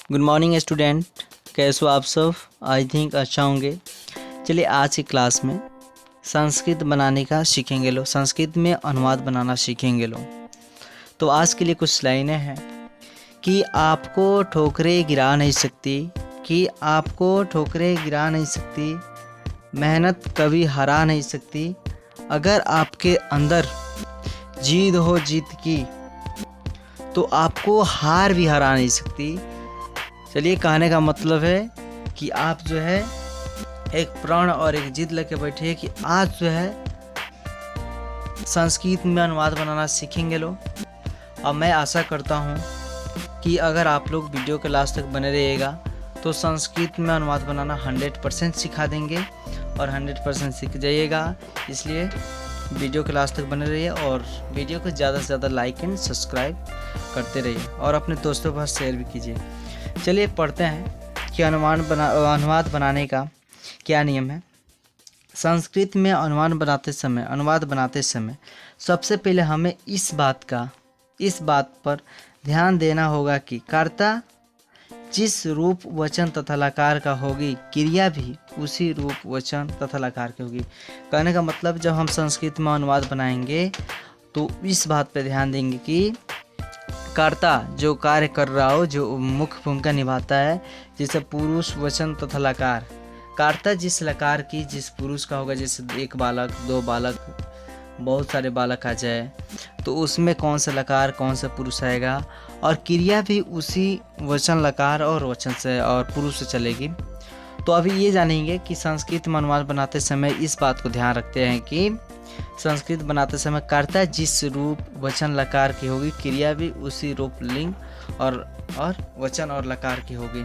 Good morning student, कैसे हो आप सब? आई थिंक अच्छा होंगे। चलिए आज की क्लास में संस्कृत बनाने का सीखेंगे लोग, संस्कृत में अनुवाद बनाना सीखेंगे लोग। तो आज के लिए कुछ लाइनें हैं कि आपको ठोकरें गिरा नहीं सकती, कि आपको ठोकरें गिरा नहीं सकती, मेहनत कभी हरा नहीं सकती, अगर आपके अंदर जीत हो जीत की तो आपको हार भी हरा नहीं सकती। चलिए कहने का मतलब है कि आप जो है एक प्रण और एक जिद लेके बैठिए कि आज जो है संस्कृत में अनुवाद बनाना सीखेंगे लोग। और मैं आशा करता हूँ कि अगर आप लोग वीडियो के लास्ट तक बने रहिएगा तो संस्कृत में अनुवाद बनाना 100% सिखा देंगे और 100% सीख जाइएगा। इसलिए वीडियो के लास्ट तक बने रहिए और वीडियो को ज़्यादा से ज़्यादा लाइक एंड सब्सक्राइब करते रहिए और अपने दोस्तों के पास शेयर भी कीजिए। चलिए पढ़ते हैं कि अनुवाद बनाने का क्या नियम है। संस्कृत में अनुवाद बनाते समय सबसे पहले हमें इस बात पर ध्यान देना होगा कि कर्ता जिस रूप वचन तथा लकार का होगी, क्रिया भी उसी रूप वचन तथा लकार की होगी। कहने का मतलब जब हम संस्कृत में अनुवाद बनाएंगे तो इस बात पर ध्यान देंगे कि कर्ता जो कार्य कर रहा हो, जो मुख्य भूमिका निभाता है, जैसे पुरुष वचन तथा लकार, कर्ता जिस लकार की जिस पुरुष का होगा, जैसे एक बालक, दो बालक, बहुत सारे बालक आ जाए तो उसमें कौन सा लकार कौन सा पुरुष आएगा, और क्रिया भी उसी वचन लकार और वचन से और पुरुष से चलेगी। तो अभी ये जानेंगे कि संस्कृत में अनुवाद बनाते समय इस बात को ध्यान रखते हैं कि संस्कृत बनाते समय कर्ता जिस रूप वचन लकार की होगी, क्रिया भी उसी रूप लिंग और वचन और लकार की होगी।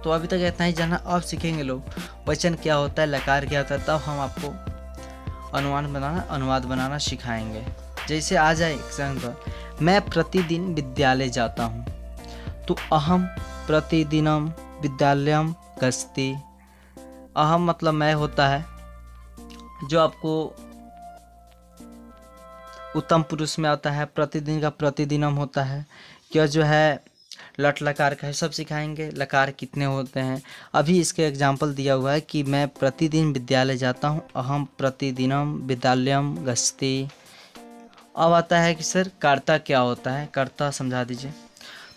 तो अभी तक इतना ही जाना। अब सीखेंगे लोग वचन क्या होता है, लकार क्या होता है, तब हम आपको अनुवाद बनाना सिखाएंगे। जैसे आ जाए एग्जाम्पल, मैं प्रतिदिन विद्यालय जाता हूँ, तो अहम प्रतिदिनम विद्यालयम गच्छति। अहम मतलब मैं होता है, जो आपको उत्तम पुरुष में आता है। प्रतिदिन का प्रतिदिनम होता है, क्या जो है लट लकार का है, सब सिखाएंगे। लकार कितने होते हैं अभी इसके एग्जाम्पल दिया हुआ है कि मैं प्रतिदिन विद्यालय जाता हूँ, अहम प्रतिदिनम विद्यालयम गच्छति। अब आता है कि सर कर्ता क्या होता है, कर्ता समझा दीजिए।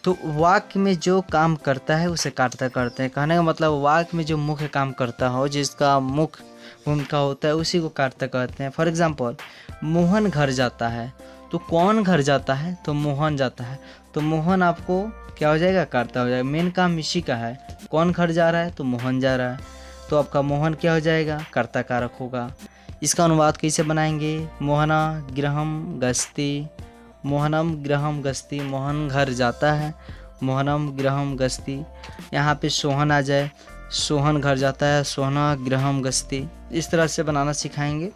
तो वाक्य में जो काम करता है उसे कर्ता करते हैं। कहने का मतलब वाक्य में जो मुख्य काम करता हो, जिसका मुख्य भूमिका होता है, उसी को कर्ता कहते हैं। फॉर एग्जांपल, मोहन घर जाता है, तो कौन घर जाता है, तो मोहन जाता है, तो मोहन आपको क्या हो जाएगा, कर्ता हो जाएगा। मेन काम इसी का है, कौन घर जा रहा है, तो मोहन जा रहा है, तो आपका मोहन क्या हो जाएगा, कर्ता कारक होगा। इसका अनुवाद कैसे बनाएंगे, मोहना गृहम गच्छति, मोहनम गृहम गच्छति, मोहन घर जाता है, मोहनम गृहम गच्छति। यहाँ पे सोहन आ जाए, सोहन घर जाता है, सोहना गृहम गच्छति। इस तरह से बनाना सिखाएंगे।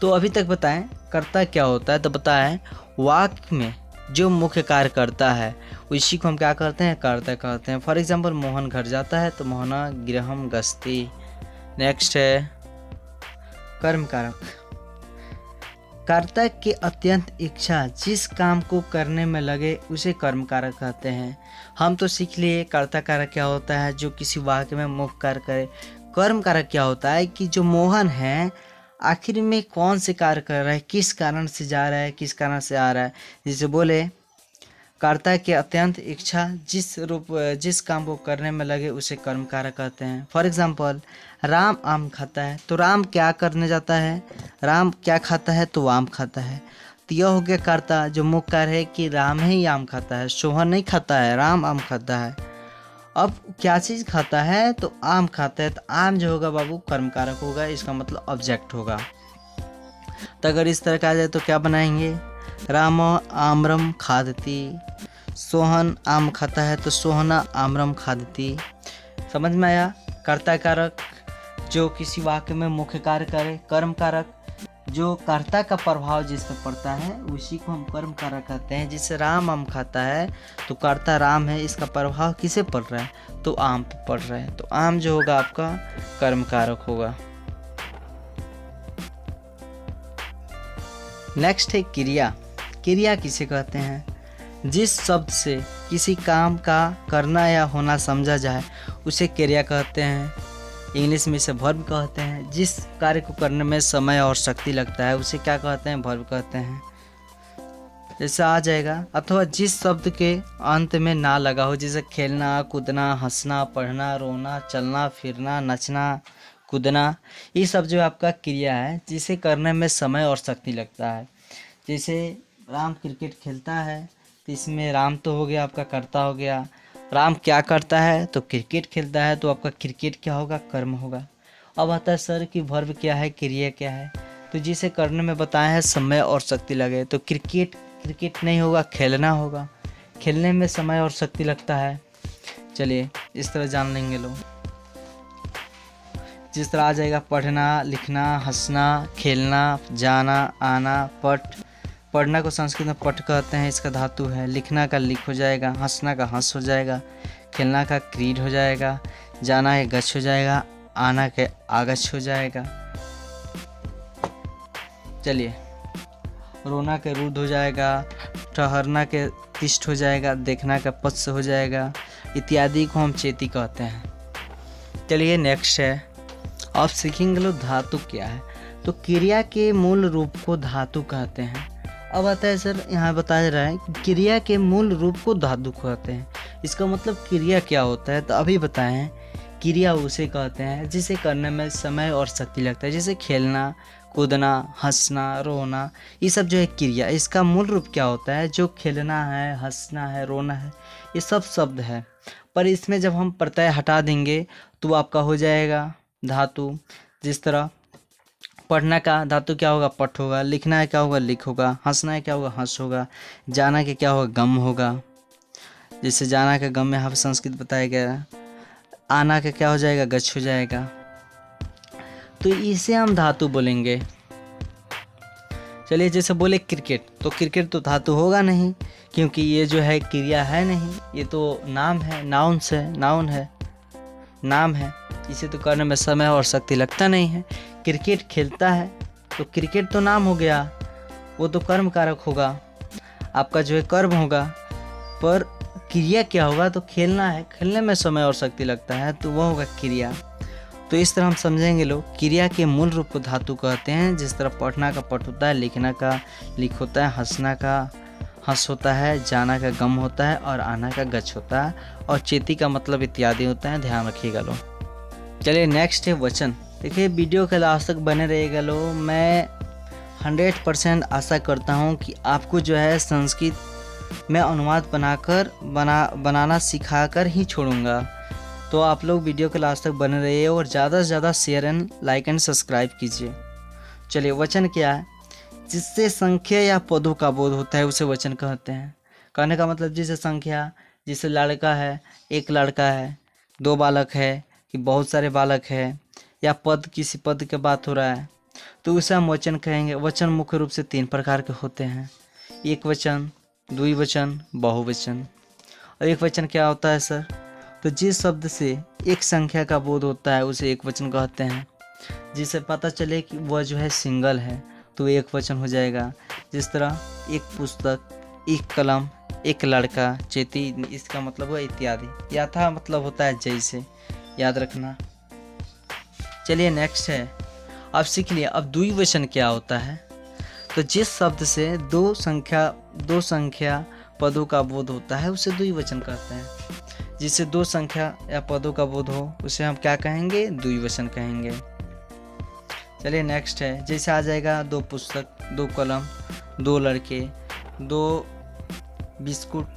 तो अभी तक बताएं कर्ता क्या होता है, तो बताएं वाक्य में जो मुख्य कार्य करता है उसी को हम क्या करते हैं, कर्ता कहते हैं। फॉर एग्जाम्पल, मोहन घर जाता है तो मोहना गृहम गच्छति। नेक्स्ट है कर्म कारक। कर्ता की अत्यंत इच्छा जिस काम को करने में लगे उसे कर्म कारक कहते हैं। हम तो सीख लिए कर्ता कारक क्या होता है, जो किसी वाक्य में मुख्य कार्य करे। कर्म कारक क्या होता है कि जो मोहन है आखिर में कौन से कार्य कर रहा है, किस कारण से जा रहा है, किस कारण से आ रहा है। जैसे बोले कर्ता की अत्यंत इच्छा जिस काम को करने में लगे उसे कर्म कारक कहते हैं। फॉर एग्जाम्पल, राम आम खाता है, तो राम क्या करने जाता है, राम क्या खाता है, तो आम खाता है। तो यह हो गया कर्ता, जो मुख्य कार्य है कि राम ही आम खाता है, सोहन नहीं खाता है, राम आम खाता है। अब क्या चीज़ खाता है, तो आम खाता है, तो आम जो होगा बाबू कर्म कारक होगा, इसका मतलब ऑब्जेक्ट होगा। तो अगर इस तरह का आ जाए तो क्या बनाएंगे, राम आम्रम खादति, सोहन आम खाता है तो सोहना आम्रम खादति। समझ में आया। कर्ता कारक जो किसी वाक्य में मुख्य कार्य करे, कर्म कारक जो कर्ता का प्रभाव जिस पर पड़ता है उसी को हम कर्म कारक कहते हैं। जिससे राम आम खाता है तो कर्ता राम है, इसका प्रभाव किसे पड़ रहा है, तो आम पे पड़ रहा है, तो आम जो होगा आपका कर्म कारक होगा। नेक्स्ट है क्रिया। क्रिया किसे कहते हैं, जिस शब्द से किसी काम का करना या होना समझा जाए उसे क्रिया कहते हैं। इंग्लिश में इसे वर्ब कहते हैं। जिस कार्य को करने में समय और शक्ति लगता है उसे क्या कहते हैं? वर्ब कहते हैं। जैसे आ जाएगा अथवा जिस शब्द के अंत में ना लगा हो, जैसे खेलना, कूदना, हंसना, पढ़ना, रोना, चलना फिरना, नचना, कूदना, ये सब जो आपका क्रिया है जिसे करने में समय और शक्ति लगता है। जैसे राम क्रिकेट खेलता है तो इसमें राम तो हो गया, आपका कर्ता हो गया। राम क्या करता है? तो क्रिकेट खेलता है, तो आपका क्रिकेट क्या होगा? कर्म होगा। अब आता है सर कि वर्ब क्या है, क्रिया क्या है? तो जिसे करने में बताया है समय और शक्ति लगे, तो क्रिकेट नहीं होगा, खेलना होगा। खेलने में समय और शक्ति लगता है। चलिए इस तरह जान लेंगे लोग। जिस तरह आ जाएगा पढ़ना, लिखना, हंसना, खेलना, जाना, आना, पढ़ना को संस्कृत में पठ कहते हैं, इसका धातु है। लिखना का लिख हो जाएगा, हंसना का हंस हो जाएगा, खेलना का क्रीड हो जाएगा, जाना के गच्छ हो जाएगा, आना के आगच्छ हो जाएगा। चलिए रोना के रुद्ध हो जाएगा, ठहरना के तिष्ठ हो जाएगा, देखना का पश्च हो जाएगा, इत्यादि को हम चेती कहते हैं। चलिए नेक्स्ट है, आप सीखेंगे लोग धातु क्या है। तो क्रिया के मूल रूप को धातु कहते हैं। अब आता है सर यहाँ बताया जा रहा है कि क्रिया के मूल रूप को धातु कहते हैं। इसका मतलब क्रिया क्या होता है? तो अभी बताएं, क्रिया उसे कहते हैं जिसे करने में समय और शक्ति लगता है। जैसे खेलना, कूदना, हंसना, रोना, ये सब जो है क्रिया। इसका मूल रूप क्या होता है? जो खेलना है, हंसना है, रोना है, ये सब शब्द है। पर इसमें जब हम प्रत्यय हटा देंगे तो आपका हो जाएगा धातु। जिस तरह पढ़ना का धातु क्या होगा? पठ होगा। लिखना है क्या होगा? लिख होगा। हंसना है क्या होगा? हंस होगा। जाना के क्या होगा? गम होगा। जैसे जाना का गम में यहाँ पर संस्कृत बताया गया। आना का क्या हो जाएगा? गच्छ हो जाएगा। तो इसे हम धातु बोलेंगे। चलिए जैसे बोले क्रिकेट, तो क्रिकेट तो धातु होगा नहीं, क्योंकि ये जो है क्रिया है नहीं, ये तो नाम है, नाउन है, नाम है। इसे तो करने में समय और शक्ति लगता नहीं है। क्रिकेट खेलता है तो क्रिकेट तो नाम हो गया, वो तो कर्म कारक होगा, आपका जो है कर्म होगा। पर क्रिया क्या होगा? तो खेलना है, खेलने में समय और शक्ति लगता है, तो वह होगा क्रिया। तो इस तरह हम समझेंगे लोग, क्रिया के मूल रूप को धातु कहते हैं। जिस तरह पढ़ना का पठ होता है, लिखना का लिख होता है, हंसना का हंस होता है, जाना का गम होता है और आना का गच्छ होता है, और चेती का मतलब इत्यादि होता है। ध्यान रखिएगा लोग। चलिए नेक्स्ट है वचन। देखिए वीडियो के लास्ट तक बने रहिएगा लोग। मैं 100% आशा करता हूँ कि आपको जो है संस्कृत में अनुवाद बनाना सिखाकर ही छोड़ूंगा। तो आप लोग वीडियो के लास्ट तक बने रहिए और ज़्यादा से ज़्यादा share and like and subscribe कीजिए। चलिए वचन क्या है? जिससे संख्या या पदों का बोध होता है उसे वचन कहते हैं। कहने का मतलब जैसे संख्या, जैसे लड़का है, एक लड़का है, दो बालक है, कि बहुत सारे बालक है, या पद, किसी पद की बात हो रहा है, तो उसे हम वचन कहेंगे। वचन मुख्य रूप से 3 प्रकार के होते हैं: एक वचन, द्विवचन, बहुवचन। और एक वचन क्या होता है सर? तो जिस शब्द से एक संख्या का बोध होता है उसे एक वचन कहते हैं। जिससे पता चले कि वह जो है सिंगल है तो एक वचन हो जाएगा। जिस तरह एक पुस्तक, एक कलम, एक लड़का, चेती, इसका मतलब हुआ इत्यादि। यथा मतलब होता है जैसे, याद रखना। चलिए नेक्स्ट है, अब सीख लिया। अब द्विवचन क्या होता है? तो जिस शब्द से दो संख्या पदों का बोध होता है उसे द्विवचन कहते हैं। जिससे 2 संख्या या पदों का बोध हो उसे हम क्या कहेंगे? द्विवचन कहेंगे। चलिए नेक्स्ट है, जैसे आ जाएगा 2 पुस्तक, 2 कलम, 2 लड़के, 2 बिस्कुट,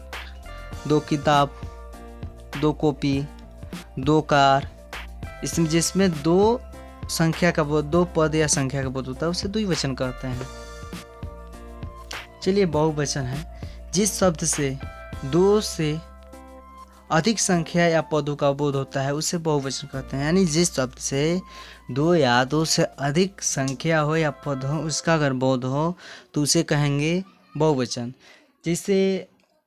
2 किताब, 2 कॉपी, 2 कार। इसमें जिसमें 2 संख्या का बोध, 2 पद या संख्या का बोध होता है उसे द्विवचन कहते हैं। चलिए बहुवचन है, जिस शब्द से 2 से अधिक संख्या या पदों का बोध होता है उसे बहुवचन कहते हैं। यानी जिस शब्द से 2 या 2 से अधिक संख्या हो या पद हो उसका अगर बोध हो तो उसे कहेंगे बहुवचन। जैसे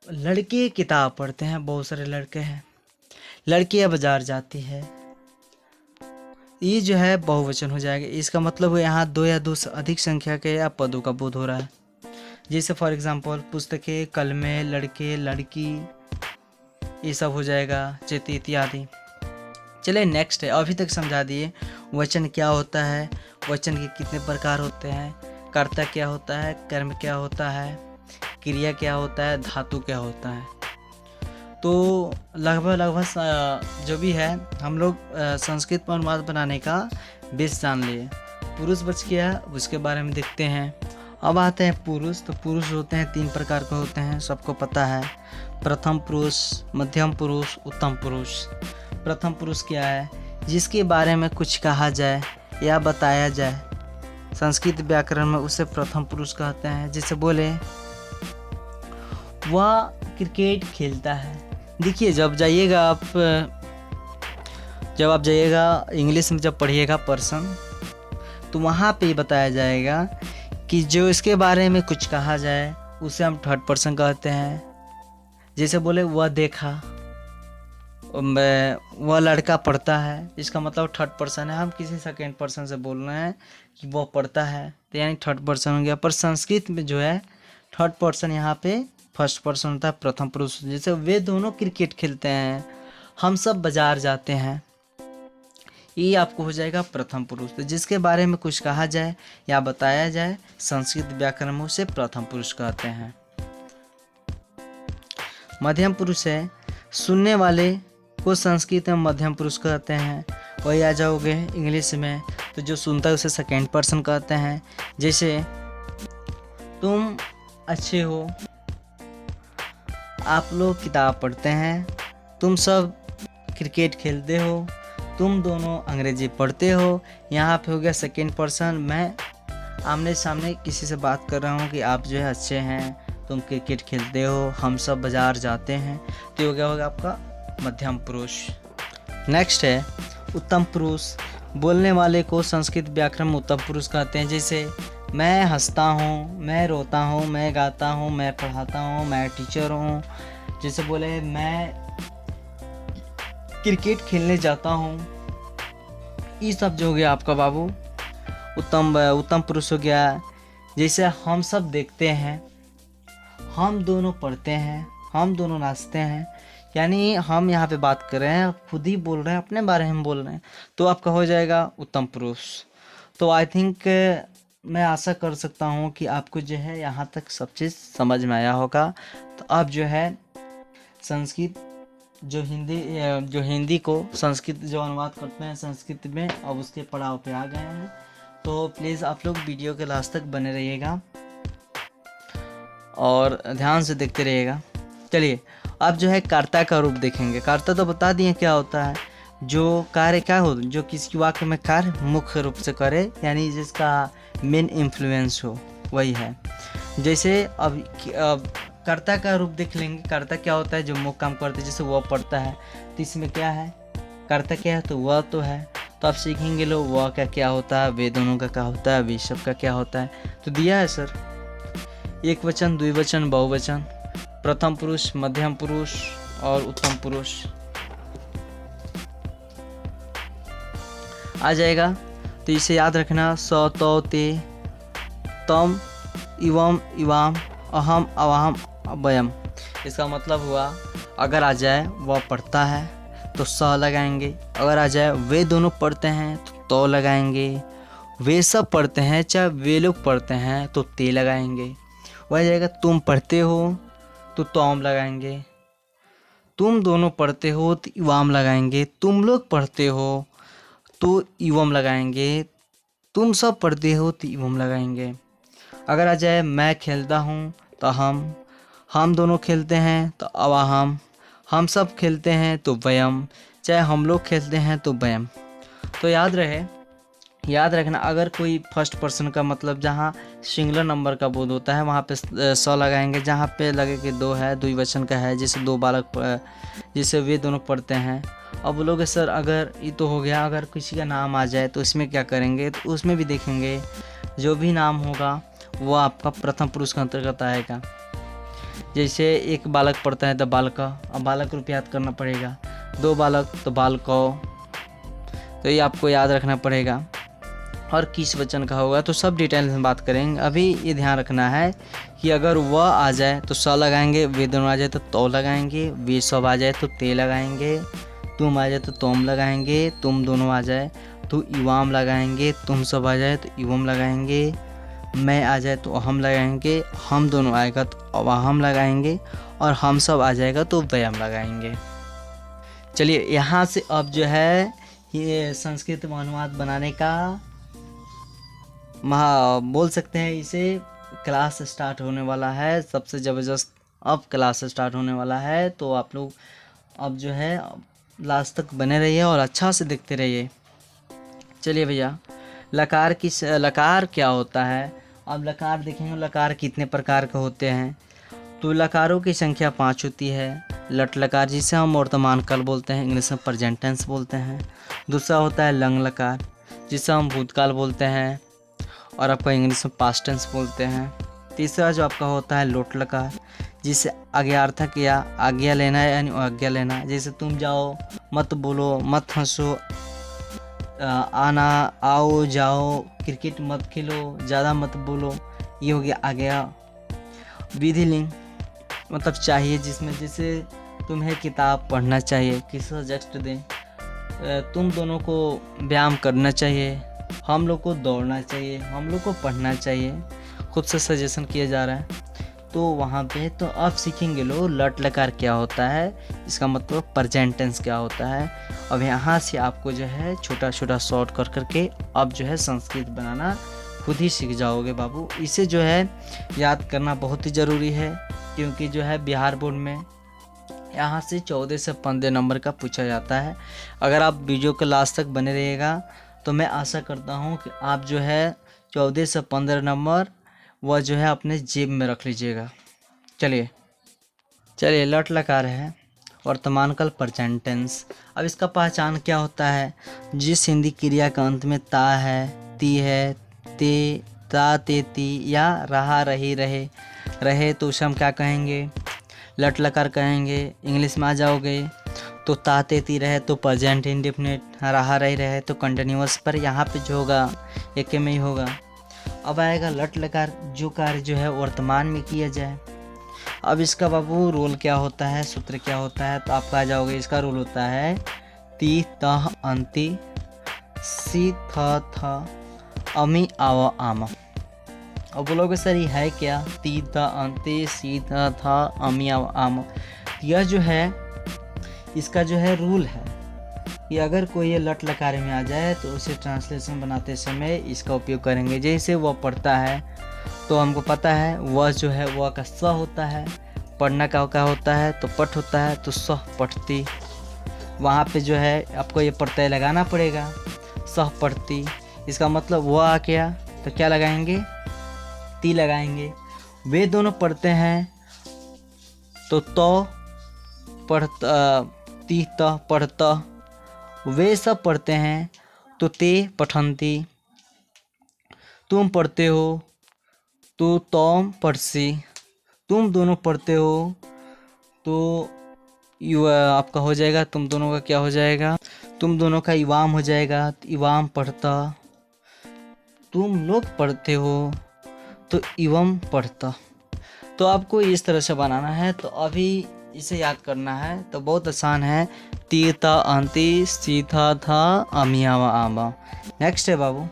लड़के किताब पढ़ते हैं, बहुत सारे लड़के हैं, लड़कियां बाजार जाती है, ये जो है बहुवचन हो जाएगा। इसका मतलब है यहाँ 2 या 2 से अधिक संख्या के या पदों का बोध हो रहा है। जैसे फॉर एग्जांपल पुस्तकें, कलमें, लड़के, लड़की, ये सब हो जाएगा, चेती इत्यादि। चलिए नेक्स्ट है, अभी तक समझा दिए वचन क्या होता है, वचन के कितने प्रकार होते हैं, कर्ता क्या होता है, कर्म क्या होता है, क्रिया क्या होता है, धातु क्या होता है। तो लगभग जो भी है हम लोग संस्कृत में अनुवाद बनाने का बेस जान लिए। पुरुष बच गया, उसके बारे में देखते हैं। अब आते हैं पुरुष। तो पुरुष होते हैं 3 प्रकार के होते हैं, सबको पता है। प्रथम पुरुष, मध्यम पुरुष, उत्तम पुरुष। प्रथम पुरुष क्या है? जिसके बारे में कुछ कहा जाए या बताया जाए, संस्कृत व्याकरण में उसे प्रथम पुरुष कहते हैं। जैसे बोले वह क्रिकेट खेलता है। देखिए जब आप जाइएगा इंग्लिश में जब पढ़िएगा पर्सन, तो वहाँ पे बताया जाएगा कि जो इसके बारे में कुछ कहा जाए उसे हम थर्ड पर्सन कहते हैं। जैसे बोले वह देखा, वह लड़का पढ़ता है, इसका मतलब थर्ड पर्सन है। हम किसी सेकेंड पर्सन से बोल रहे हैं कि वह पढ़ता है, तो यानी थर्ड पर्सन हो गया। पर संस्कृत में जो है थर्ड पर्सन यहाँ पे फर्स्ट पर्सन होता है, प्रथम पुरुष। जैसे वे दोनों क्रिकेट खेलते हैं, हम सब बाजार जाते हैं, ये आपको हो जाएगा प्रथम पुरुष। तो जिसके बारे में कुछ कहा जाए या बताया जाए, संस्कृत व्याकरण में उसे प्रथम पुरुष कहते हैं। मध्यम पुरुष है, सुनने वाले को संस्कृत में मध्यम पुरुष कहते हैं। वही आ जाओगे इंग्लिश में, तो जो सुनता है उसे सेकेंड पर्सन कहते हैं। जैसे तुम अच्छे हो, आप लोग किताब पढ़ते हैं, तुम सब क्रिकेट खेलते हो, तुम दोनों अंग्रेजी पढ़ते हो। यहाँ पे हो गया सेकेंड पर्सन। मैं आमने सामने किसी से बात कर रहा हूँ कि आप जो है अच्छे हैं, तुम क्रिकेट खेलते हो, हम सब बाजार जाते हैं, तो हो गया होगा आपका मध्यम पुरुष। नेक्स्ट है उत्तम पुरुष। बोलने वाले को संस्कृत व्याकरण में उत्तम पुरुष कहते हैं। जैसे मैं हंसता हूँ, मैं रोता हूँ, मैं गाता हूँ, मैं पढ़ाता हूँ, मैं टीचर हूँ। जैसे बोले मैं क्रिकेट खेलने जाता हूँ, ये सब जो हो गया आपका बाबू उत्तम पुरुष हो गया। जैसे हम सब देखते हैं, हम दोनों पढ़ते हैं, हम दोनों नाचते हैं, यानी हम यहाँ पे बात कर रहे हैं, खुद ही बोल रहे हैं, अपने बारे में बोल रहे हैं, तो आपका हो जाएगा उत्तम पुरुष। तो आई थिंक मैं आशा कर सकता हूँ कि आपको जो है यहाँ तक सब चीज़ समझ में आया होगा। तो अब जो है संस्कृत जो हिंदी को संस्कृत जो अनुवाद करते हैं संस्कृत में, अब उसके पड़ाव पे आ गए हैं। तो प्लीज़ आप लोग वीडियो के लास्ट तक बने रहिएगा और ध्यान से देखते रहिएगा। चलिए अब जो है कर्ता का रूप देखेंगे। कर्ता तो बता दिए क्या होता है, जो कार्य क्या हो, जो किसी वाक्य में कार्य मुख्य रूप से करे, यानी जिसका मेन इन्फ्लुएंस हो, वही है। जैसे अब कर्ता का रूप देख लेंगे। कर्ता क्या होता है, जो मुख्य काम करते हैं। जैसे वह पढ़ता है, तो इसमें क्या है, कर्ता क्या है, तो वह तो है। तो आप सीखेंगे लोग वह का क्या होता है, वे दोनों का क्या होता है, वे सब का क्या होता है। तो दिया है सर, एक वचन, द्विवचन, बहुवचन, प्रथम पुरुष, मध्यम पुरुष और उत्तम पुरुष आ जाएगा। तो इसे याद रखना, स, तौ, ते, तम, इवम, इवाम, अहम, अवाहम, अवयम। इसका मतलब हुआ अगर आ जाए वह पढ़ता है तो स लगाएंगे, अगर आ जाए वे दोनों पढ़ते हैं तो तौ लगाएंगे, वे सब पढ़ते हैं चाहे वे लोग पढ़ते हैं तो ते लगाएंगे। वह जाएगा तुम पढ़ते हो तो तौम लगाएंगे, तुम दोनों पढ़ते हो तो इवाम लगाएंगे, तुम लोग पढ़ते हो तो इवम लगाएंगे, तुम सब पढ़ते हो तो इवम लगाएंगे। अगर आ जाए मैं खेलता हूँ तो हम दोनों खेलते हैं तो अवाहम, हम सब खेलते हैं तो वयम, चाहे हम लोग खेलते हैं तो वयम। तो याद रखना, अगर कोई फर्स्ट पर्सन का मतलब जहाँ सिंगुलर नंबर का बोध होता है वहाँ पे स लगाएंगे, जहाँ पे लगे कि दो है, द्विवचन का है, जैसे दो बालक, जैसे वे दोनों पढ़ते हैं। अब बोलोगे सर अगर ये तो हो गया, अगर किसी का नाम आ जाए तो इसमें क्या करेंगे, तो उसमें भी देखेंगे जो भी नाम होगा वो आपका प्रथम पुरुष के अंतर्गत आएगा। जैसे एक बालक पढ़ता है तो बालक, अब बालक रूप याद करना पड़ेगा, दो बालक तो बालको, तो ये आपको याद रखना पड़ेगा। और किस वचन का होगा, तो सब डिटेल में बात करेंगे। अभी ये ध्यान रखना है कि अगर वह आ जाए तो स लगाएंगे, वे दोनों आ जाए तो तो लगाएंगे, वे सब आ जाए तो ते लगाएंगे, तुम आ जाए तो तोम लगाएंगे, तुम दोनों आ जाए तो इवाम लगाएंगे, तुम सब आ जाए तो इवम लगाएंगे, मैं आ जाए तो अहम लगाएंगे, हम दोनों आएगा तो अवाहम लगाएंगे, और हम सब आ जाएगा तो वयम लगाएंगे। चलिए यहाँ से अब जो है ये संस्कृत में अनुवाद बनाने का बोल सकते हैं इसे क्लास स्टार्ट होने वाला है। सबसे ज़बरदस्त अब क्लास स्टार्ट होने वाला है, तो आप लोग अब जो है लास्ट तक बने रहिए और अच्छा से देखते रहिए। चलिए भैया, लकार क्या होता है। अब लकार देखेंगे, लकार कितने प्रकार के होते हैं। तो लकारों की संख्या 5 होती है। लट लकार जिसे हम वर्तमान काल बोलते हैं, इंग्लिश में प्रेजेंट टेंस बोलते हैं। दूसरा होता है लंग लकार जिसे हम भूतकाल बोलते हैं और आपका इंग्लिश में पास्ट टेंस बोलते हैं। तीसरा जो आपका होता है लोट लकार जिसे आज्ञार्थक या आज्ञा लेना है यानी आज्ञा लेना, जैसे तुम जाओ, मत बोलो, मत हंसो, आना, आओ, जाओ, क्रिकेट मत खेलो, ज़्यादा मत बोलो, ये हो गया आज्ञा। विधि लिंग मतलब चाहिए, जिसमें जैसे तुम्हें किताब पढ़ना चाहिए, किस सजेस्ट दें, तुम दोनों को व्यायाम करना चाहिए, हम लोग को दौड़ना चाहिए, हम लोग को पढ़ना चाहिए, खुद से सजेशन किया जा रहा है। तो वहाँ पे तो अब सीखेंगे लोग लट लकार क्या होता है, इसका मतलब प्रेजेंट टेंस क्या होता है। अब यहाँ से आपको जो है छोटा छोटा शॉर्ट कर करके अब जो है संस्कृत बनाना खुद ही सीख जाओगे बाबू। इसे जो है याद करना बहुत ही ज़रूरी है, क्योंकि जो है बिहार बोर्ड में यहाँ से 14 से 15 नंबर का पूछा जाता है। अगर आप वीडियो के लास्ट तक बने रहिएगा तो मैं आशा करता हूँ कि आप जो है 14 से 15 नंबर वह जो है अपने जेब में रख लीजिएगा। चलिए लट लकार है वर्तमान काल प्रेजेंट टेंस। अब इसका पहचान क्या होता है। जिस हिंदी क्रिया का अंत में ता है, ती है, ते, ता, ते, ती या रहा, रही, रहे तो उसे हम क्या कहेंगे, लट लकार कहेंगे। इंग्लिश में आ जाओगे तो ता, ते, ती रहे तो प्रेजेंट इंडेफिनिट, रहा, रहे तो कंटिन्यूअस, पर यहाँ पे जो होगा एक में ही होगा। अब आएगा लट लकार, जो कार्य जो है वर्तमान में किया जाए। अब इसका बाबू रोल क्या होता है, सूत्र क्या होता है, तो आप आ जाओगे। इसका रोल होता है ती, तह, अंति, सी, थ, अमी, आव, आम। अब बोलोगे सर ये है क्या, ती, त, अंति, सी, थ, अमी, आव, आम। यह जो है इसका जो है रूल है कि अगर कोई ये लट लकार में आ जाए तो उसे ट्रांसलेशन बनाते समय इसका उपयोग करेंगे। जैसे वह पढ़ता है तो हमको पता है वह जो है वह का स्व होता है, पढ़ना का होता है तो पठ होता है, तो स्व पढ़ती। वहाँ पे जो है आपको ये प्रत्यय लगाना पड़ेगा, सह पढ़ती। इसका मतलब वह आ गया तो क्या लगाएंगे, ती लगाएंगे। वे दोनों पढ़ते हैं तो पढ़ता, ती, त पढ़ता। वे सब पढ़ते हैं तो ते पठंती। तुम पढ़ते हो तो तुम पढ़सी। तुम दोनों पढ़ते हो तो आपका हो जाएगा, तुम दोनों का क्या हो जाएगा, तुम दोनों का इवाम हो जाएगा, तो इवाम पढ़ता। तुम लोग पढ़ते हो तो इवम पढ़ता। तो आपको इस तरह से बनाना है। तो अभी इसे याद करना है तो बहुत आसान है। ती, ता, अंति, सी, था, अमिया, आमा। नेक्स्ट है बाबू,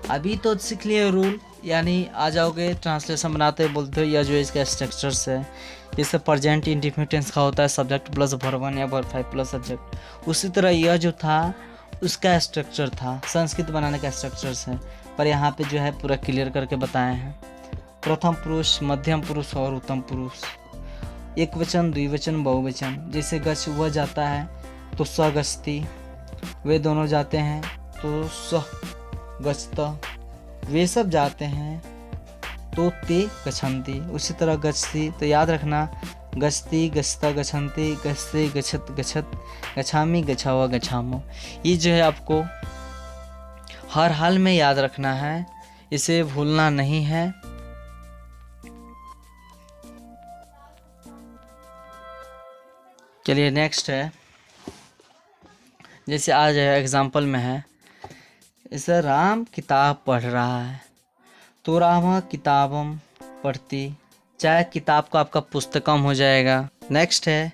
अभी तो सीख लिए रूल, यानी आ जाओगे ट्रांसलेशन बनाते बोलते हो। यह जो इसका स्ट्रक्चर्स है, जैसे प्रेजेंट इंडिफिनिट का होता है सब्जेक्ट प्लस वर्ब 1 या वर्ब 5 प्लस सब्जेक्ट, उसी तरह यह जो था उसका स्ट्रक्चर था, संस्कृत बनाने का स्ट्रक्चर्स है। पर यहाँ पे जो है पूरा क्लियर करके बताए हैं। प्रथम पुरुष, मध्यम पुरुष और उत्तम पुरुष, एक वचन, द्विवचन, बहुवचन। जैसे गच वह जाता है तो स गच्छति, वे दोनों जाते हैं तो स गच्छत, वे सब जाते हैं तो ते गच्छन्ति। उसी तरह गच्छति, तो याद रखना गच्छति, गच्छता, गच्छन्ति, गच्छते, गच्छत, गच्छत, गच्छामि, गच्छावा, गच्छामो। ये जो है आपको हर हाल में याद रखना है, इसे भूलना नहीं है। चलिए नेक्स्ट है, जैसे आज एग्जाम्पल में है इसे राम किताब पढ़ रहा है, तो राम किताबम पढ़ती, चाहे किताब का आपका पुस्तकम हो जाएगा। नेक्स्ट है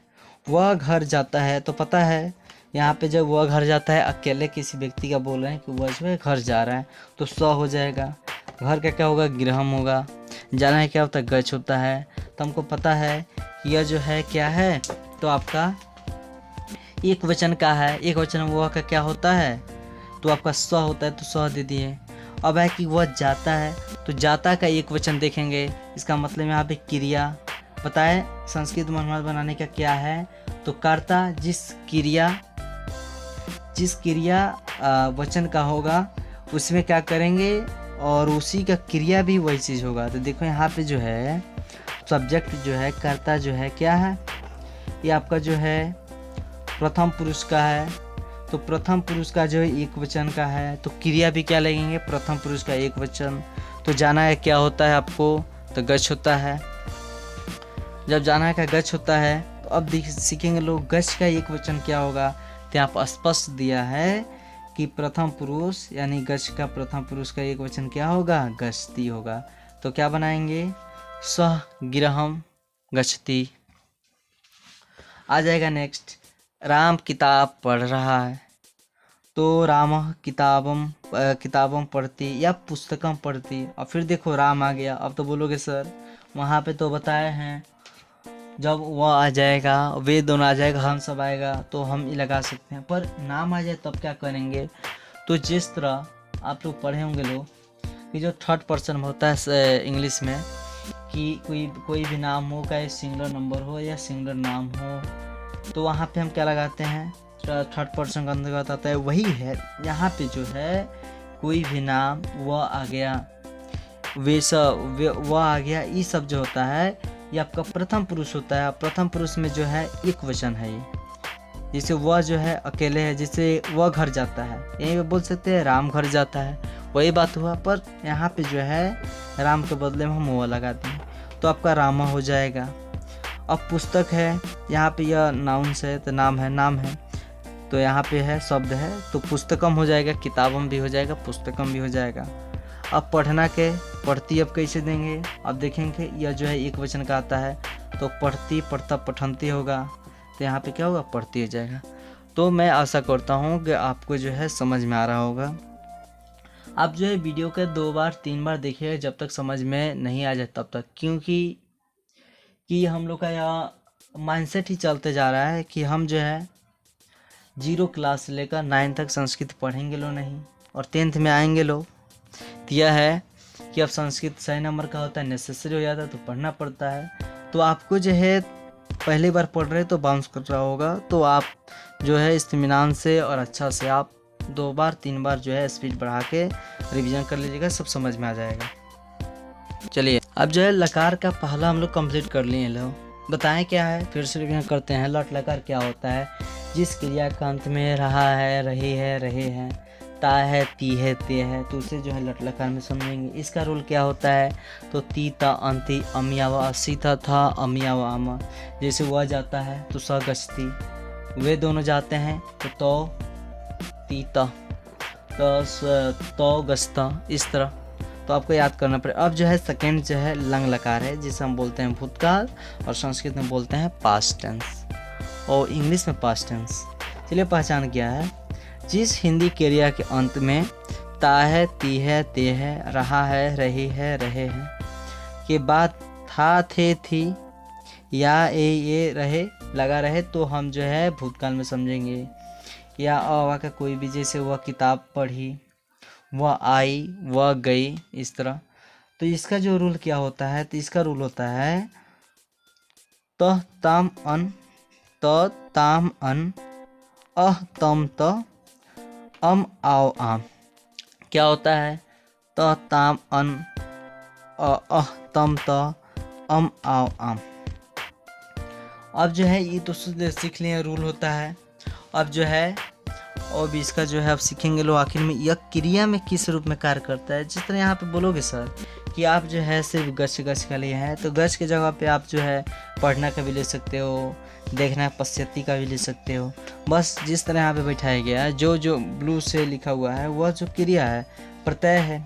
वह घर जाता है, तो पता है यहाँ पे जब वह घर जाता है अकेले किसी व्यक्ति का बोल रहे हैं कि वह जो है घर जा रहा है, तो स हो जाएगा। घर का क्या होगा, गृहम होगा। जाना है क्या होता है, गच होता है। तो हमको पता है कि यह जो है क्या है, तो आपका एक वचन का है। एक वचन वह का क्या होता है, तो आपका स होता है, तो स दे दिए। अब है कि वह जाता है, तो जाता का एक वचन देखेंगे, इसका मतलब यहाँ पे क्रिया। पता है संस्कृत में अनुवाद बनाने का क्या है, तो कर्ता जिस क्रिया वचन का होगा उसमें क्या करेंगे, और उसी का क्रिया भी वही चीज़ होगा। तो देखो यहाँ पे जो है सब्जेक्ट जो है कर्ता जो है क्या है, ये आपका जो है प्रथम पुरुष का है। तो प्रथम पुरुष का जो है एक वचन का है, तो क्रिया भी क्या लगेंगे, प्रथम पुरुष का एक वचन। तो जाना है क्या होता है आपको, तो गच होता है। जब जाना है का गच होता है, तो अब सीखेंगे लोग गच का एक वचन क्या होगा। तो यहाँ पर स्पष्ट दिया है कि प्रथम पुरुष यानी गच का प्रथम पुरुष का एक वचन क्या होगा, गच्छति होगा। तो क्या बनाएंगे, सह गृहम गच्छति। आ जाएगा नेक्स्ट, राम किताब पढ़ रहा है, तो राम किताबम पढ़ती या पुस्तकम पढ़ती। और फिर देखो राम आ गया। अब तो बोलोगे सर वहाँ पे तो बताए हैं जब वह आ जाएगा, वे दोनों आ जाएगा, हम सब आएगा, तो हम ही लगा सकते हैं। पर नाम आ जाए तब क्या करेंगे, तो जिस तरह आप लोग पढ़े होंगे लोग कि जो थर्ड पर्सन होता है इंग्लिश में, कि कोई भी नाम हो, चाहे सिंगुलर नंबर हो या सिंगुलर नाम हो, तो वहाँ पे हम क्या लगाते हैं, थर्ड पर्सन का अंतर्गत आता है। वही है यहाँ पे जो है कोई भी नाम, वह आ गया, वह आ गया, ये सब जो होता है ये आपका प्रथम पुरुष होता है। प्रथम पुरुष में जो है एक वचन है ये, जैसे वह जो है अकेले है, जैसे वह घर जाता है, यहीं पे बोल सकते हैं राम घर जाता है, वही बात हुआ। पर यहाँ पे जो है राम के बदले में हम वह लगाते हैं, तो आपका रामा हो जाएगा। अब पुस्तक है, यहाँ पे यह नाउंस है, तो नाम है, तो यहाँ पे है शब्द है, तो पुस्तकम हो जाएगा, किताबम भी हो जाएगा, पुस्तकम भी हो जाएगा। अब पढ़ना के पढ़ती अब कैसे देंगे, अब देखेंगे यह जो है एक वचन का आता है, तो पढ़ती पढ़ता पठंती होगा, तो यहाँ पे क्या होगा, पढ़ती हो जाएगा। तो मैं आशा करता हूँ कि आपको जो है समझ में आ रहा होगा। आप जो है वीडियो के 2 बार 3 बार देखिएगा जब तक समझ में नहीं आ जाए तब तक, क्योंकि हम लोग का यह माइंडसेट ही चलते जा रहा है कि हम जो है 0 क्लास से लेकर 9 तक संस्कृत पढ़ेंगे लो नहीं, और 10th में आएंगे लो। तो यह है कि अब संस्कृत सही नंबर का होता है, नेसेसरी हो जाता है, तो पढ़ना पड़ता है। तो आपको जो है पहली बार पढ़ रहे तो बाउंस कर रहा होगा, तो आप जो है इत्मीनान से और अच्छा से आप 2 बार 3 बार जो है स्पीड बढ़ा के रिवीजन कर लीजिएगा, सब समझ में आ जाएगा। चलिए अब जो है लकार का पहला हम लोग कंप्लीट कर लिए लोग, बताएं क्या है, फिर से रिवीजन करते हैं। लट लकार क्या होता है, जिस क्रिया का अंत में रहा है, रही है, रहे हैं, ता है, ती है, ते है, तो उसे जो है लट लकार में समझेंगे। इसका रूल क्या होता है, तो ती ता अंति अमियावा, सीता था अमियावा आमा। जैसे वह जाता है तो स गच्छति, वे दोनों जाते हैं तो तीता, तो गछता, इस तरह। तो आपको याद करना पड़ेगा। अब जो है सेकेंड जो है लंग लकार है, जिसे हम बोलते हैं भूतकाल, और संस्कृत में बोलते हैं पास्ट टेंस, और इंग्लिश में पास्ट टेंस। चलिए पहचान क्या है, जिस हिंदी क्रिया के अंत में ता है, ती है, ते है, रहा है, रही है, रहे हैं के बाद था, थे, थी या ये रहे लगा रहे, तो हम जो है भूतकाल में समझेंगे। या अवा का कोई भी, जैसे वह किताब पढ़ी, वह आई, वह गई, इस तरह। तो इसका जो रूल क्या होता है, तो इसका रूल होता है त ताम अन अह तम त अम आओ आम। क्या होता है, त ताम अन अह तम त अम आओ आम। अब जो है ये तो सीख लिए रूल होता है। अब जो है और भी इसका जो है आप सीखेंगे लोग आखिर में यह क्रिया में किस रूप में कार्य करता है। जिस तरह यहाँ पे बोलोगे सर कि आप जो है सिर्फ गच का लिए है, तो गच की जगह पे आप जो है पढ़ना का भी ले सकते हो, देखना पश्यति का भी ले सकते हो। बस जिस तरह यहाँ पे बैठाया गया है, जो जो ब्लू से लिखा हुआ है वह जो क्रिया है प्रत्यय है।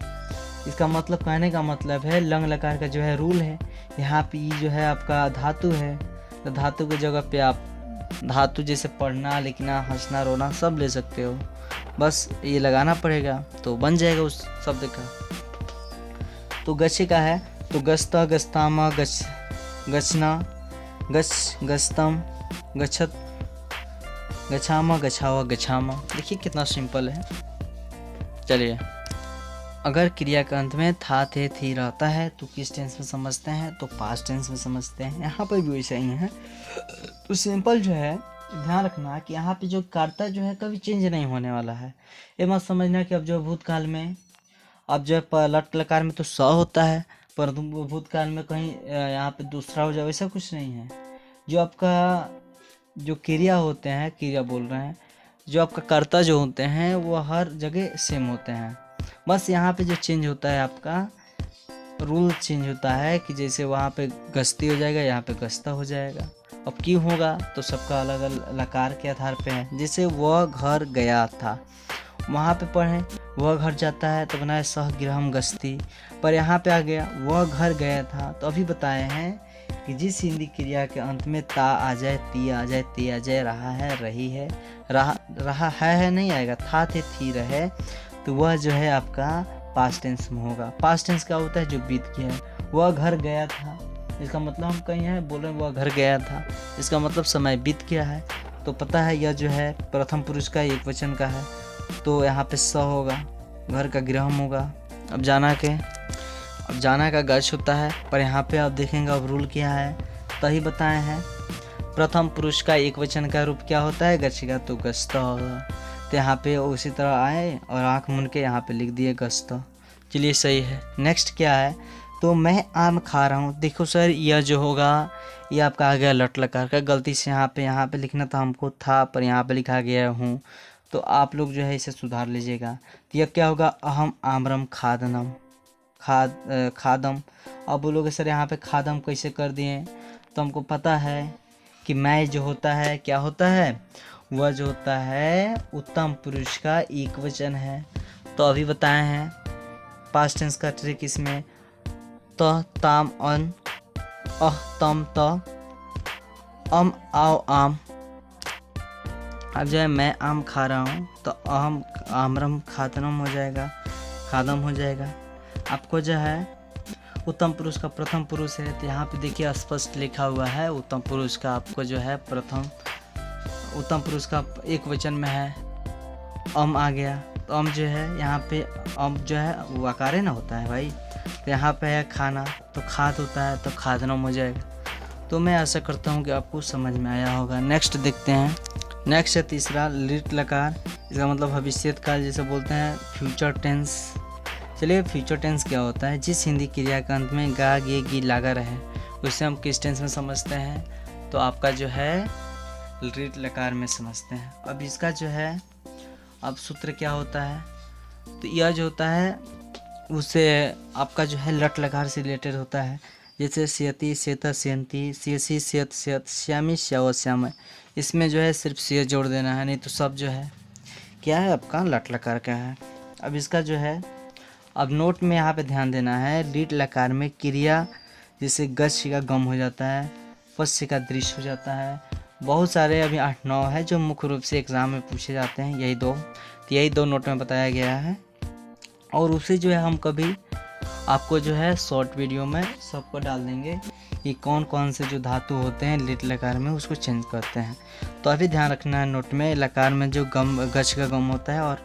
इसका मतलब कहने का मतलब है लंग लकार का जो है रूल है। यहाँ पे ये जो है आपका धातु है, तो धातु की जगह पे आप धातु जैसे पढ़ना, लिखना, हंसना, रोना सब ले सकते हो। बस ये लगाना पड़ेगा तो बन जाएगा उस शब्द का। तो गच्छ का है तो गस्ता, गस्तामा, गच्छना, गस्तम, गच्छत, गच्छामा, गच्छावा, गच्छामा। देखिए कितना सिंपल है। चलिए, अगर क्रिया के अंत में था, थे, थी रहता है तो किस टेंस में समझते हैं? तो पास्ट टेंस में समझते हैं। यहाँ पर भी वैसा ही है। तो सिंपल जो है ध्यान रखना कि यहाँ पे जो कर्ता जो है कभी चेंज नहीं होने वाला है। ये मत समझना कि अब जो भूतकाल में अब जो है लट लकार में तो स होता है, परंतु भूतकाल में कहीं यहाँ पे दूसरा हो जाए, ऐसा कुछ नहीं है। जो आपका जो क्रिया होते हैं, क्रिया बोल रहे हैं, जो आपका कर्ता जो होते हैं वो हर जगह सेम होते हैं। बस यहाँ पे जो चेंज होता है आपका रूल चेंज होता है कि जैसे वहाँ पे गस्ती हो जाएगा, यहाँ पे गस्ता हो जाएगा। अब क्यों होगा तो सबका अलग अलग लकार के आधार पे है। जैसे वह घर गया था, वहाँ पे पढ़ें वह घर जाता है तो बनाए सह गृहम गस्ती, पर यहाँ पे आ गया वह घर गया था। तो अभी बताए हैं कि जिस हिंदी क्रिया के अंत में ता आ जाए, ती आ जाए, ते आ जाए, रहा है, रही है, रहा है नहीं आएगा, था, थे, थी, रहे, तो वह जो है आपका पास्ट टेंस में होगा। पास्ट टेंस क्या होता है? जो बीत गया है। वह घर गया था, इसका मतलब हम कहीं हैं बोल रहे हैं वह घर गया था, इसका मतलब समय बीत गया है। तो पता है यह जो है प्रथम पुरुष का एक वचन का है, तो यहाँ पे स होगा, घर का गृहम होगा। अब जाना का गच्छ होता है, पर यहाँ पे आप देखेंगे अब रूल क्या है तभी बताए हैं। प्रथम पुरुष का एक वचन का रूप क्या होता है? गच्छ का, तो गस्त होगा। तो यहाँ पे उसी तरह आए और आँख मुन के यहाँ पे लिख दिए गस्त। चलिए सही है। नेक्स्ट क्या है? तो मैं आम खा रहा हूँ। देखो सर यह जो होगा ये आपका आ गया लट लकार का, गलती से यहाँ पे लिखना था हमको था, पर यहाँ पे लिखा गया हूँ, तो आप लोग जो है इसे सुधार लीजिएगा। तो यह क्या होगा? अहम आम्रम खादनम, खादम। अब बोलोगे सर यहाँ पे खादम कैसे कर दिए? तो हमको पता है कि मैं जो होता है क्या होता है, वह जो होता है उत्तम पुरुष का एक वचन है। तो अभी बताए हैं पास्ट टेंस का ट्रिक इसमें, त, ताम, अन, अह, तम, त, अम, आओ, आम। अब जो है मैं आम खा रहा हूँ तो अहम आम्रम खादनम हो जाएगा, खादम हो जाएगा। आपको जो है उत्तम पुरुष का प्रथम पुरुष है, तो यहाँ पे देखिए स्पष्ट लिखा हुआ है उत्तम पुरुष का आपको जो है प्रथम उत्तम पुरुष का एक वचन में है, अम आ गया। तो अम जो है यहाँ पे अम जो है वो आकारे ना होता है भाई, तो यहाँ पे है खाना, तो खाद होता है तो खादनम हो जाएगा। तो मैं आशा करता हूँ कि आपको समझ में आया होगा। नेक्स्ट देखते हैं। नेक्स्ट है तीसरा लिट लकार, इसका मतलब भविष्यत काल जैसे बोलते हैं फ्यूचर टेंस। चलिए फ्यूचर टेंस क्या होता है? जिस हिंदी क्रिया के अंत में गा, गे, गी लगा रहे उससे हम किस टेंस में समझते हैं? तो आपका जो है लिट लकार में समझते हैं। अब इसका जो है अब सूत्र क्या होता है? तो यह जो होता है उससे आपका जो है लट लकार से रिलेटेड होता है। जैसे सेती, सेता, सेंती, सेसी, सेत, सेत, श्यामी, श्याव, श्याम। इसमें जो है सिर्फ से जोड़ देना है, नहीं तो सब जो है क्या है आपका लट लकार का है। अब इसका जो है अब नोट में यहाँ पे ध्यान देना है। लीट लकार में क्रिया जैसे गच्छ का गम हो जाता है, पश्य का दृश्य हो जाता है, बहुत सारे अभी 8-9 है जो मुख्य रूप से एग्ज़ाम में पूछे जाते हैं। यही दो नोट में बताया गया है। और उसे जो है हम कभी आपको जो है शॉर्ट वीडियो में सबको डाल देंगे कि कौन कौन से जो धातु होते हैं लिट लकार में उसको चेंज करते हैं। तो अभी ध्यान रखना है नोट में लकार में जो गच्छ का गम होता है और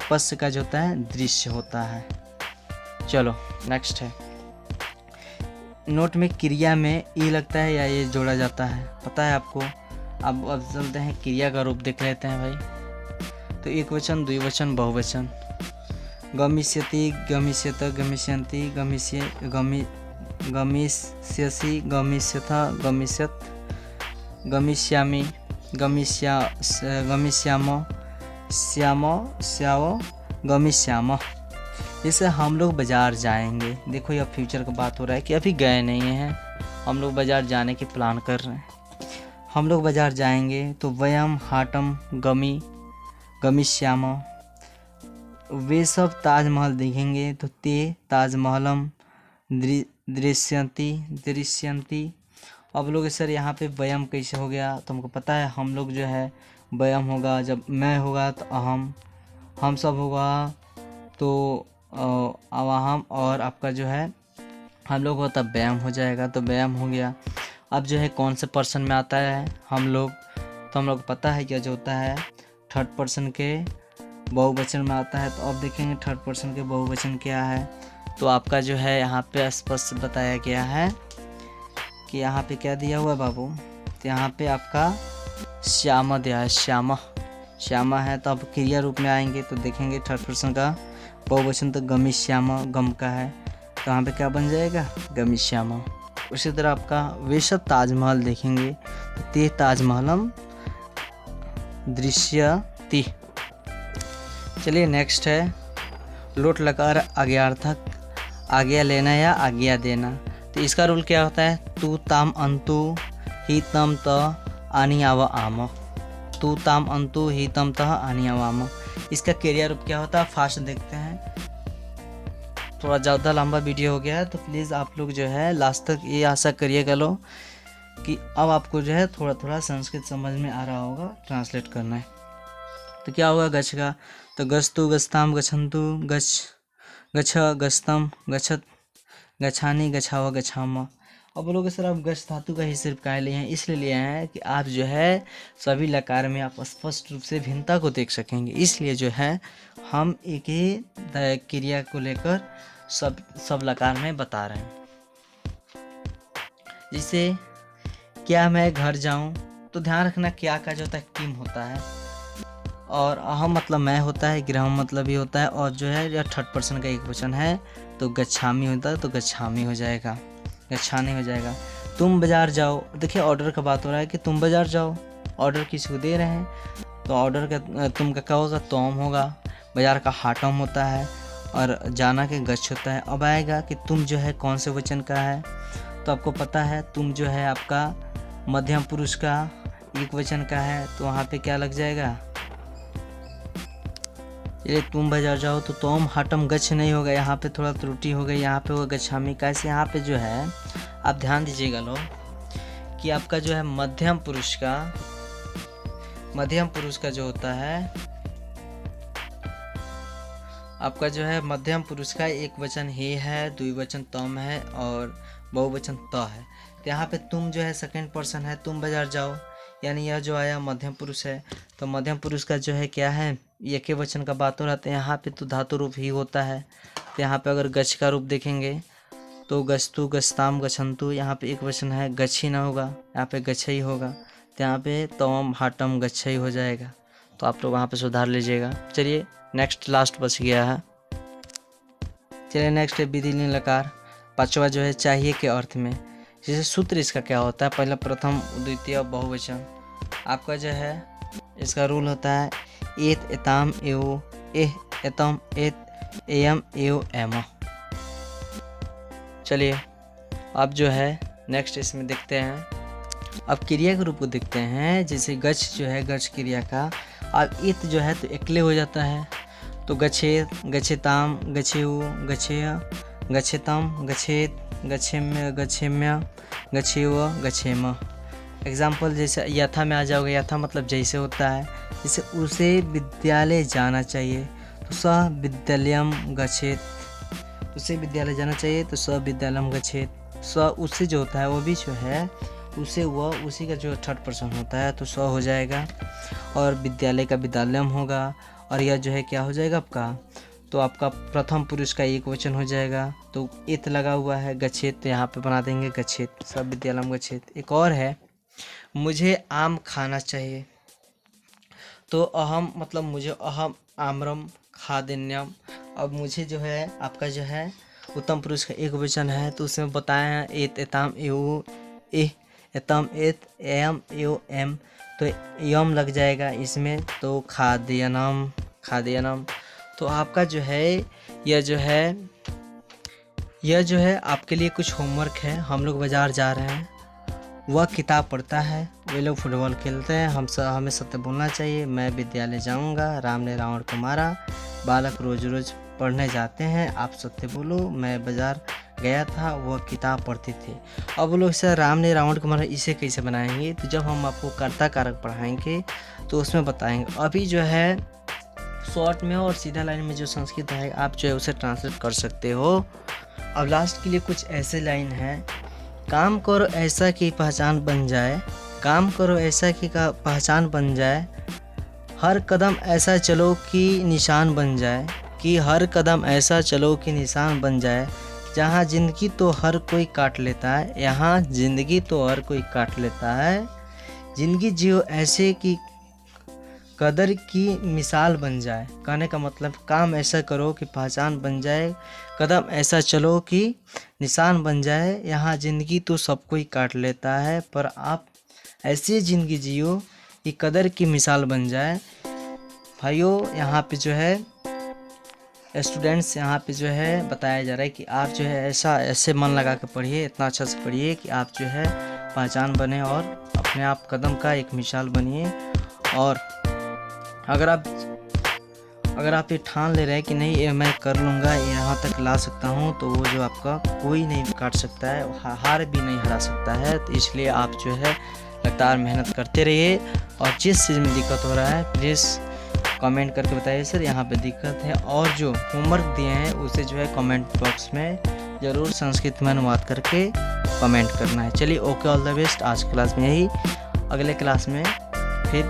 पश्य का जो होता है दृश्य होता है। चलो नेक्स्ट है। नोट में क्रिया में ई लगता है या ये जोड़ा जाता है पता है आपको? अब चलते हैं क्रिया का रूप देख लेते हैं भाई। तो एक वचन, द्विवचन, बहुवचन। गमिष्यति, गमिष्यत, गमिष्यन्ति, गमिष्यसि, गमिष्यथ, गमिष्यत, गमिष्यामि, गमिष्याम, श्याम, श्याव, गमिष्याम। जैसे हम लोग बाज़ार जाएंगे, देखो यह फ्यूचर का बात हो रहा है कि अभी गए नहीं हैं, हम लोग बाज़ार जाने की प्लान कर रहे हैं। हम लोग बाज़ार जाएंगे तो वयम हाटम गमिष्याम, वे सब ताजमहल देखेंगे तो ते ताजमहलम दृश्यंती। अब लोग सर यहाँ पे वयम कैसे हो गया, तो हमको पता है हम लोग जो है वयम होगा, जब मैं होगा तो अहम, हम सब होगा तो अवाहम, और आपका जो है हम लोग होता व्यायाम हो जाएगा, तो व्यायाम हो गया। अब जो है कौन से पर्सन में आता है हम लोग, तो हम लोग पता है क्या जो होता है थर्ड पर्सन के बहुवचन में आता है। तो अब देखेंगे थर्ड पर्सन के बहुवचन क्या है, तो आपका जो है यहाँ पे स्पष्ट बताया गया है कि यहाँ पे क्या दिया हुआ है बाबू, तो यहाँ पे आपका श्यामा दिया है, श्यामा है। तो अब क्रिया रूप में आएंगे तो देखेंगे थर्ड पर्सन का बहुवचन तो गमिष्यामा, गम का है, तो यहाँ पे क्या बन जाएगा गमिष्यामा। उसी तरह आपका वे सब ताजमहल देखेंगे तो ते ताजमहलम दृश्यति। चलिए नेक्स्ट है लोट लकार आज्ञार्थक, आज्ञा लेना या आज्ञा देना। तो इसका रूल क्या होता है, तू ताम अंतु ही तम त आनी आवा आम, तू ताम अंतु ही तम त आनी आवा आम। इसका क्रिया रूप क्या होता है, फास्ट देखते हैं, थोड़ा ज़्यादा लंबा वीडियो हो गया है, तो प्लीज़ आप लोग जो है लास्ट तक ये आशा करिएगा लो कि अब आपको जो है थोड़ा थोड़ा संस्कृत समझ में आ रहा होगा, ट्रांसलेट करना है। तो क्या होगा गच्छ का, तो गस्तु गस्ताम गच्छन्तु, गच्छ गस्तम गच्छत, गच्छानी गच्छावा गच्छामा। अब बोलोगे सर आप गच्छ धातु का ही सिर्फ काय लिए हैं, इसलिए लिए हैं कि आप जो है सभी लकार में आप स्पष्ट रूप से भिन्नता को देख सकेंगे, इसलिए जो है हम एक ही क्रिया को लेकर सब लकार में बता रहे हैं। जैसे क्या मैं घर जाऊं, तो ध्यान रखना क्या का जो होता है किम होता है, और अहम मतलब मैं होता है, गृहम मतलब ही होता है, और जो है या थर्ड पर्सन का एक वचन है तो गच्छामी होता है तो गच्छामी हो जाएगा, गच्छानी हो जाएगा। तुम बाज़ार जाओ, देखिए ऑर्डर का बात हो रहा है कि तुम बाज़ार जाओ, ऑर्डर किसी को दे रहे हैं, तो ऑर्डर का तुम का क्या होगा, तोम होगा, बाज़ार का हाटम होता है, और जाना के गच्छ होता है। अब आएगा कि तुम जो है कौन से वचन का है, तो आपको पता है तुम जो है आपका मध्यम पुरुष का एक वचन का है, तो वहाँ पे क्या लग जाएगा, ये तुम बाजार जाओ तो तुम हटम गच्छ नहीं होगा, यहाँ पे थोड़ा त्रुटि हो गई, यहाँ पे होगा गच्छामी। कैसे, यहाँ पे जो है आप ध्यान दीजिएगा लोग कि आपका जो है मध्यम पुरुष का जो होता है, आपका जो है मध्यम पुरुष का एक वचन ही है, द्विवचन तम है और बहुवचन त है। तो यहाँ पे तुम जो है सेकंड पर्सन है, तुम बाजार जाओ, यानी यह जो आया मध्यम पुरुष है, तो मध्यम पुरुष का जो है क्या है, एक ही वचन का बात हो रहा है, यहाँ पे तो धातु रूप ही होता है। तो यहाँ पे अगर गच्छ का रूप देखेंगे तो गस्तु गस्ताम गच्छन्तु, यहाँ पे एक वचन है, गच्छ ही ना होगा, यहाँ पे गच्छ ही होगा, तो यहाँ पे तम हाटम गच्छ ही हो जाएगा। तो आप लोग वहाँ पे सुधार लीजिएगा। चलिए नेक्स्ट लास्ट बच गया है, चलिए नेक्स्ट है विधिलिंग लकार, पांचवा जो है चाहिए के अर्थ में। जैसे सूत्र इसका क्या होता है, पहला प्रथम द्वितीय बहुवचन, आपका जो है इसका रूल होता है एत एताम एव एह एतम एत एयम एव एम। चलिए अब जो है नेक्स्ट इसमें देखते हैं, अब क्रिया के रूप को देखते हैं। जैसे गच्छ जो है गच्छ क्रिया का, अब इत जो है तो एकले हो जाता है, तो गच्छेत गच्छेताम गच्छेउ गच्छेय गच्छेतम गच्छेत गच्छेम्य गच्छेम्य गच्छेव गच्छेम। एग्जाम्पल जैसे यथा में आ जाओगे, यथा मतलब जैसे होता है, जैसे उसे विद्यालय जाना चाहिए तो स विद्यालयम गच्छेत, उसे विद्यालय जाना चाहिए तो स विद्यालयम गच्छेत। स उससे जो होता है वो भी जो है उसे वह उसी का जो थर्ड पर्सन होता है तो स हो जाएगा, और विद्यालय का विद्यालयम होगा, और यह जो है क्या हो जाएगा आपका, तो आपका प्रथम पुरुष का एक वचन हो जाएगा, तो इत लगा हुआ है गच्छेत, तो यहाँ पे बना देंगे गच्छेत, सब विद्यालयम गच्छेत। एक और है मुझे आम खाना चाहिए, तो अहम मतलब मुझे, अहम आम्रम खादिन्यम। अब मुझे जो है आपका जो है उत्तम पुरुष का एक वचन है, तो उसमें बताया है एत एताम एव एह एतम एत एम एव एम, तो यम लग जाएगा इसमें, तो खाद्यनम खाद्यनम। तो आपका जो है यह जो है आपके लिए कुछ होमवर्क है। हम लोग बाज़ार जा रहे हैं वह किताब पढ़ता है, वे लोग फुटबॉल खेलते हैं। हमें सत्य बोलना चाहिए। मैं विद्यालय जाऊंगा, राम ने रावण को मारा, बालक रोज रोज पढ़ने जाते हैं, आप सत्य बोलो। मैं बाजार गया था, वह किताब पढ़ते थे। अब वो लोग सर राम ने रावण को मारा इसे कैसे बनाएंगे, तो जब हम आपको कर्ता कारक पढ़ाएंगे तो उसमें बताएंगे। अभी जो है शॉर्ट में और सीधा लाइन में जो संस्कृत है आप जो है उसे ट्रांसलेट कर सकते हो। अब लास्ट के लिए कुछ ऐसे लाइन है, काम करो ऐसा कि पहचान बन जाए, काम करो ऐसा कि पहचान बन जाए, हर कदम ऐसा चलो कि निशान बन जाए, कि हर कदम ऐसा चलो कि निशान बन जाए, जहाँ ज़िंदगी तो हर कोई काट लेता है, यहाँ ज़िंदगी तो हर कोई काट लेता है, ज़िंदगी जियो ऐसे कि कदर की मिसाल बन जाए। कहने का मतलब काम ऐसा करो कि पहचान बन जाए, कदम ऐसा चलो कि निशान बन जाए, यहाँ ज़िंदगी तो सब कोई काट लेता है, पर आप ऐसी ज़िंदगी जियो कि कदर की मिसाल बन जाए। भाइयों यहाँ पे जो है स्टूडेंट्स यहाँ पे जो है बताया जा रहा है कि आप जो है ऐसे मन लगा के पढ़िए, इतना अच्छा से पढ़िए कि आप जो है पहचान बने और अपने आप कदम का एक मिसाल बनिए। और अगर आप ये ठान ले रहे हैं कि नहीं ये मैं कर लूँगा, यहाँ तक ला सकता हूँ, तो वो जो आपका कोई नहीं काट सकता है, हार भी नहीं हरा सकता है। तो इसलिए आप जो है लगातार मेहनत करते रहिए। और जिस चीज़ में दिक्कत हो रहा है प्लीज़ कमेंट करके बताइए सर यहाँ पे दिक्कत है। और जो होमवर्क दिए हैं उसे जो है कमेंट बॉक्स में ज़रूर संस्कृत में अनुवाद करके कमेंट करना है। चलिए ओके, ऑल द बेस्ट। आज क्लास में यही, अगले क्लास में फिर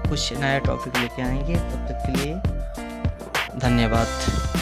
कुछ नया टॉपिक लेके आएंगे। तब तक के लिए धन्यवाद।